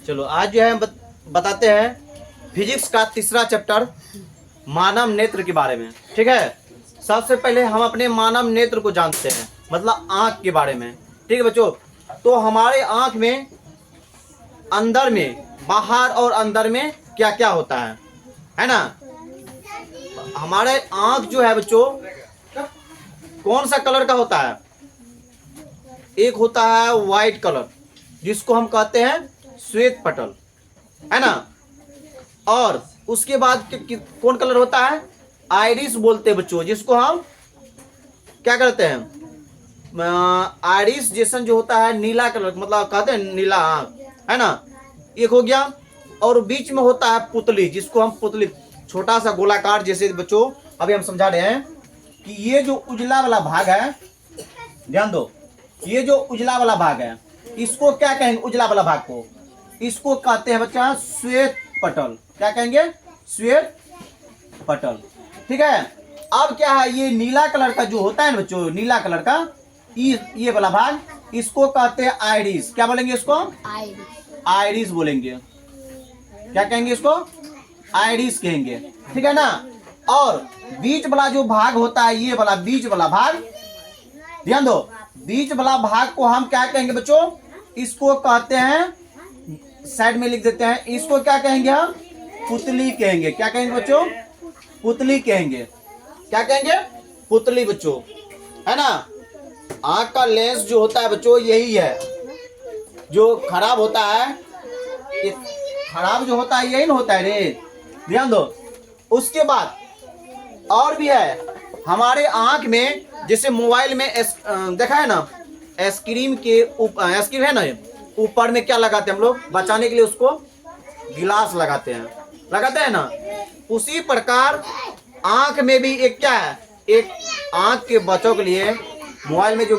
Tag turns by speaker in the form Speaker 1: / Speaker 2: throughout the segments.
Speaker 1: चलो आज जो है बताते हैं फिजिक्स का तीसरा चैप्टर मानव नेत्र के बारे में। ठीक है, सबसे पहले हम अपने मानव नेत्र को जानते हैं, मतलब आँख के बारे में। ठीक है बच्चों, तो हमारे आँख में अंदर में, बाहर और अंदर में क्या क्या होता है ना। हमारे आँख जो है बच्चों कौन सा कलर का होता है? एक होता है व्हाइट कलर जिसको हम कहते हैं श्वेत पटल, है ना। और उसके बाद कौन कलर होता है? आइरिस बोलते हैं बच्चों, जिसको हम क्या करते हैं, आइरिस जैसन जो होता है नीला कलर, मतलब कहते हैं नीला आँख, है ना। एक हो गया। और बीच में होता है पुतली, जिसको हम पुतली, छोटा सा गोलाकार जैसे बच्चों अभी हम समझा रहे हैं कि ये जो उजला वाला भाग है, ध्यान दो, ये जो उजला वाला भाग है इसको क्या कहेंगे? उजला वाला भाग को इसको कहते हैं बच्चा श्वेत पटल। क्या कहेंगे? श्वेत पटल। ठीक है। अब क्या है, ये नीला कलर का जो होता है ना बच्चों, नीला कलर का ये वाला भाग इसको कहते हैं आइरिस। क्या बोलेंगे इसको? आइरिस बोलेंगे। क्या कहेंगे इसको? आइरिस कहेंगे। ठीक है ना। और बीच वाला जो भाग होता है, ये वाला बीच वाला भाग, ध्यान दो, बीच वाला भाग को हम क्या कहेंगे बच्चों? इसको कहते हैं, साइड में लिख देते हैं, इसको क्या कहेंगे हम? पुतली कहेंगे। क्या कहेंगे बच्चों? पुतली कहेंगे। क्या कहेंगे? पुतली बच्चों, है ना। आंख का लेंस जो होता है बच्चों यही है, जो खराब होता है, खराब जो होता है यही ना होता है रे, ध्यान दो। उसके बाद और भी है हमारे आंख में, जैसे मोबाइल में देखा है ना, आइसक्रीम के आइसक्रीम है ना, ऊपर में क्या लगाते हैं हम लोग बचाने के लिए? उसको गिलास लगाते हैं ना। उसी प्रकार आंख में भी एक क्या है, एक आंख के बचाव के लिए मोबाइल में जो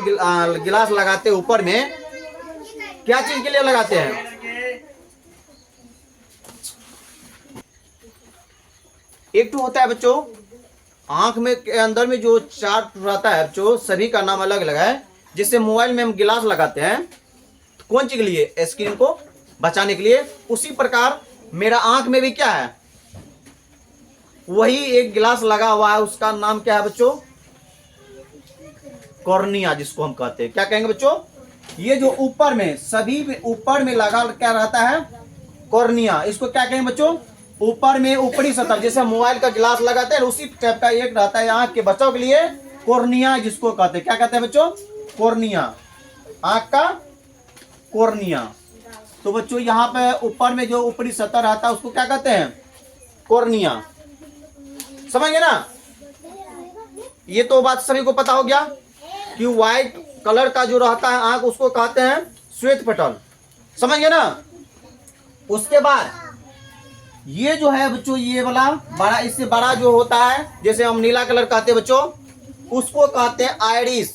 Speaker 1: गिलास लगाते हैं ऊपर में, क्या चीज के लिए लगाते हैं? एक तो होता है बच्चों आंख में के अंदर में जो चार्ट रहता है बच्चों, सभी का नाम अलग अलग है। जिससे मोबाइल में हम गिलास लगाते हैं तो कौन चीज के लिए? स्क्रीन को बचाने के लिए। उसी प्रकार मेरा आंख में भी क्या है, वही एक गिलास लगा हुआ है, उसका नाम क्या है बच्चों? कॉर्निया, जिसको हम कहते हैं। क्या कहेंगे बच्चों? ये जो ऊपर में, सभी ऊपर में लगा क्या रहता है? कॉर्निया। इसको क्या कहेंगे बच्चों? ऊपर में ऊपरी सतह, जैसे मोबाइल का गिलास लगाते हैं उसी टाइप का एक रहता है आंख के बचाव के लिए, कॉर्निया जिसको कहते हैं। क्या कहते हैं बच्चों? कॉर्निया, आंख का कॉर्निया। तो बच्चों यहाँ पे ऊपर में जो ऊपरी सतह रहता है उसको क्या कहते हैं? कॉर्निया। समझ गए ना। ये तो बात सभी को पता हो गया कि व्हाइट कलर का जो रहता है आंख उसको कहते हैं श्वेत पटल। समझ गए ना। उसके बाद ये जो है बच्चों, ये वाला बड़ा, इससे बड़ा जो होता है, जैसे हम नीला कलर कहते हैं बच्चों, उसको कहते हैं आइरिस।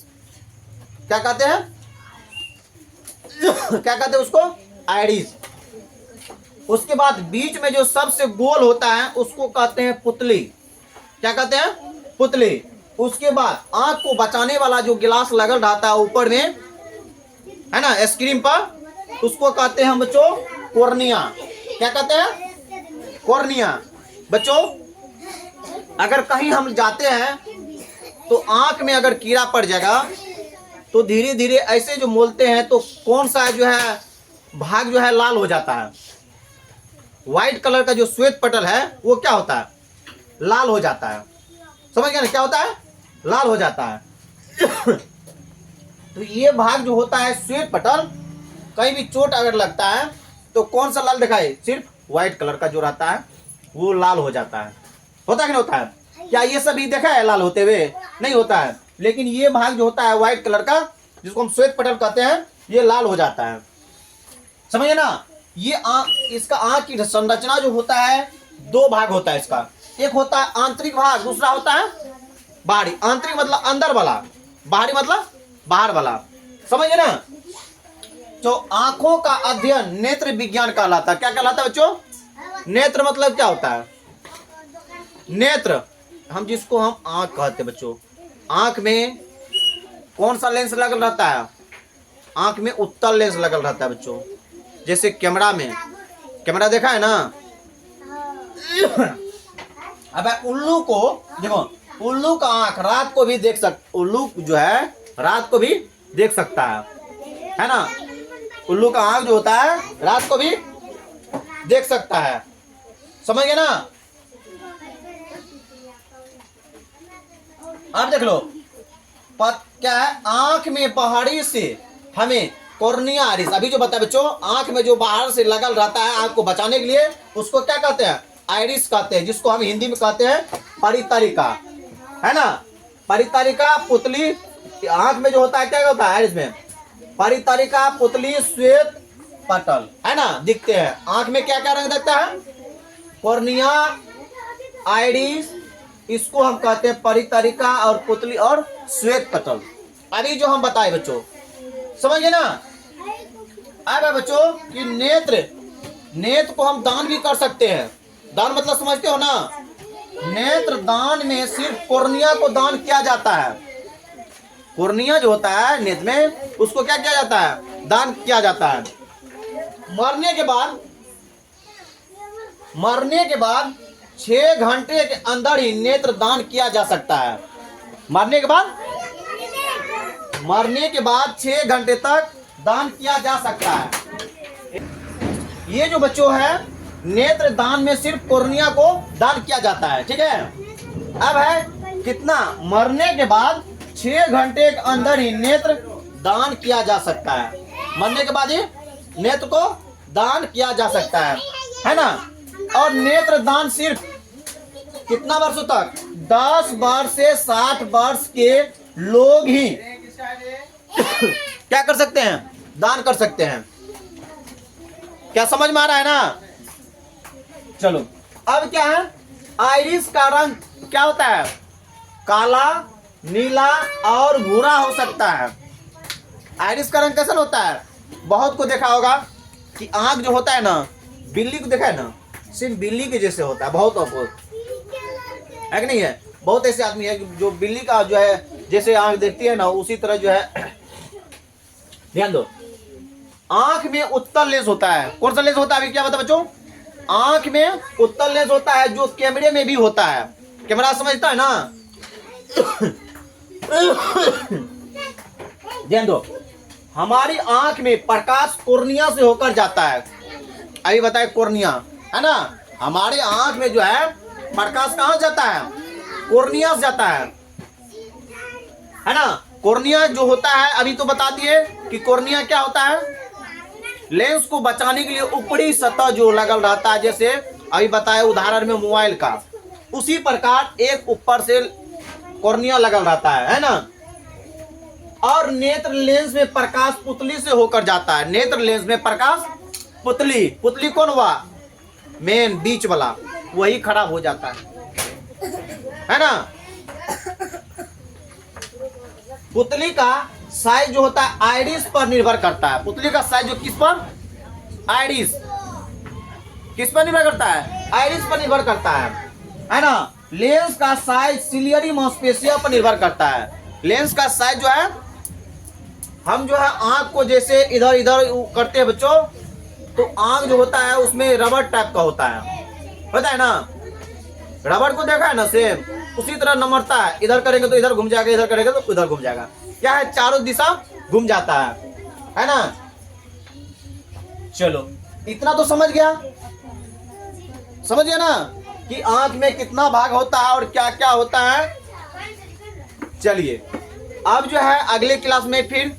Speaker 1: क्या कहते हैं? क्या कहते हैं उसको? आइरिस। उसके बाद बीच में जो सबसे गोल होता है उसको कहते हैं पुतली। क्या कहते हैं? पुतली। उसके बाद आंख को बचाने वाला जो गिलास लगल रहता है ऊपर में, है ना, स्क्रीन पर, उसको कहते हैं हम बच्चों कॉर्निया। क्या कहते हैं? कॉर्निया। बच्चों अगर कहीं हम जाते हैं तो आंख में अगर कीड़ा पड़ जाएगा तो धीरे धीरे ऐसे जो मोलते हैं तो कौन सा जो है भाग जो है लाल हो जाता है। व्हाइट कलर का जो श्वेत पटल है वो क्या होता है? लाल हो जाता है। समझ गए ना? क्या होता है? लाल हो जाता है। तो ये भाग जो होता है श्वेत पटल, कहीं भी चोट अगर लगता है तो कौन सा लाल दिखाए? सिर्फ व्हाइट कलर का जो रहता है वो लाल हो जाता है। होता है कि नहीं होता है? क्या ये सभी देखा है लाल होते हुए? नहीं होता है। लेकिन ये भाग जो होता है व्हाइट कलर का, जिसको हम श्वेत पटल कहते हैं, ये लाल हो जाता है। समझे ना। ये इसका आंख की संरचना जो होता है, दो भाग होता है इसका। एक होता है आंतरिक भाग, दूसरा होता है बाहरी। आंतरिक मतलब अंदर वाला, बाहरी मतलब बाहर वाला। समझे ना। तो आंखों का अध्ययन नेत्र विज्ञान कहलाता है। क्या कहलाता है बच्चों? नेत्र मतलब क्या होता है? नेत्र हम जिसको हम आंख कहते हैं बच्चों। आंख में कौन सा लेंस लगल रहता है? आंख में उत्तल लेंस लगल रहता है बच्चों। जैसे कैमरा में कैमरा देखा है ना। अब उल्लू को देखो, उल्लू का आंख रात को भी उल्लू जो है रात को भी देख सकता है ना। उल्लू का आंख जो होता है रात को भी देख सकता है, समझ गए ना। अब देख लो क्या है, आंख में बाहरी से हमें कॉर्निया आइरिस, अभी जो बताया बच्चों, आंख में जो बाहर से लगल रहता है आंख को बचाने के लिए, उसको क्या कहते हैं, आइरिस कहते हैं, जिसको हम हिंदी में कहते हैं परितरिका, है ना। परितरिका पुतली, आंख में जो होता है क्या होता है आइरिस में, परितरिका पुतली श्वेत पटल, है ना, दिखते हैं। आंख में क्या क्या रंग दिखता है, कॉर्निया आइरिस, इसको हम कहते हैं परितरिका और पुतली और श्वेत पटल। अभी जो हम बताए बच्चों, समझ गए ना। अब बच्चों कि नेत्र को हम दान भी कर सकते हैं। दान मतलब समझते हो ना, नेत्र दान में सिर्फ कॉर्निया को दान किया जाता है। कॉर्निया जो होता है नेत्र में, उसको क्या किया जाता है, दान किया जाता है। मरने के बाद 6 घंटे के अंदर ही नेत्र दान किया जा सकता है। मरने के बाद 6 घंटे तक दान किया जा सकता है। ये जो बच्चों है, नेत्र दान में सिर्फ कॉर्निया को दान किया जाता है, ठीक है। अब है कितना, मरने के बाद 6 घंटे के अंदर ही नेत्र दान किया जा सकता है। मरने के बाद ही नेत्र को दान किया जा सकता है ना। और नेत्र दान सिर्फ कितना वर्षों तक, 10 वर्ष से 60 वर्ष के लोग ही क्या कर सकते हैं, दान कर सकते हैं। क्या समझ में आ रहा है ना। चलो अब क्या है, आइरिस का रंग क्या होता है, काला, नीला और भूरा हो सकता है। आइरिस का रंग कैसा होता है, बहुत को देखा होगा कि आंख जो होता है ना, बिल्ली को देखा है ना, सिर्फ बिल्ली के जैसे होता है, बहुत है कि नहीं है। बहुत ऐसे आदमी है जो बिल्ली का जो है जैसे आंख देखती है ना, उसी तरह जो है। ध्यान दो, आंख में उत्तल लेंस होता है। कौन सा लेंस होता है, अभी क्या बता बच्चों, आंख में उत्तल लेंस होता है, जो कैमरे में भी होता है। कैमरा समझता है ना। ध्यान दो, हमारी आंख में प्रकाश कॉर्निया से होकर जाता है। अभी बताए कॉर्निया, है ना, हमारे आंख में जो है प्रकाश कहां जाता है, कॉर्निया से जाता है ना। कॉर्निया जो होता है, अभी तो बता दिए कि कॉर्निया क्या होता है, लेंस को बचाने के लिए ऊपरी सतह जो लगल रहता है, जैसे अभी बताया उदाहरण में मोबाइल का, उसी प्रकार एक ऊपर से कॉर्निया लगल रहता है ना। और नेत्र लेंस में प्रकाश पुतली से होकर जाता है। नेत्र लेंस में प्रकाश पुतली कौन हुआ, मेन बीच वाला, वही खराब हो जाता है ना। पुतली का साइज जो होता है आइरिस पर निर्भर करता है। पुतली का साइज जो किस पर, आइरिस, किस पर निर्भर करता है, आइरिस पर निर्भर करता है ना। लेंस का साइज सिलियरी मांसपेशियों पर निर्भर करता है। लेंस का साइज जो है, हम जो है आंख को जैसे इधर इधर करते हैं बच्चों, तो आंख जो होता है उसमें रबर टाइप का होता है ना। रबर को देखा है ना, सेम उसी तरह नमरता है, इधर करेंगे तो इधर घूम जाएगा, इधर करेंगे तो उधर घूम जाएगा। क्या है, चारों दिशा घूम जाता है ना। चलो इतना तो समझ गया ना कि आंख में कितना भाग होता है और क्या क्या होता है। चलिए अब जो है अगले क्लास में फिर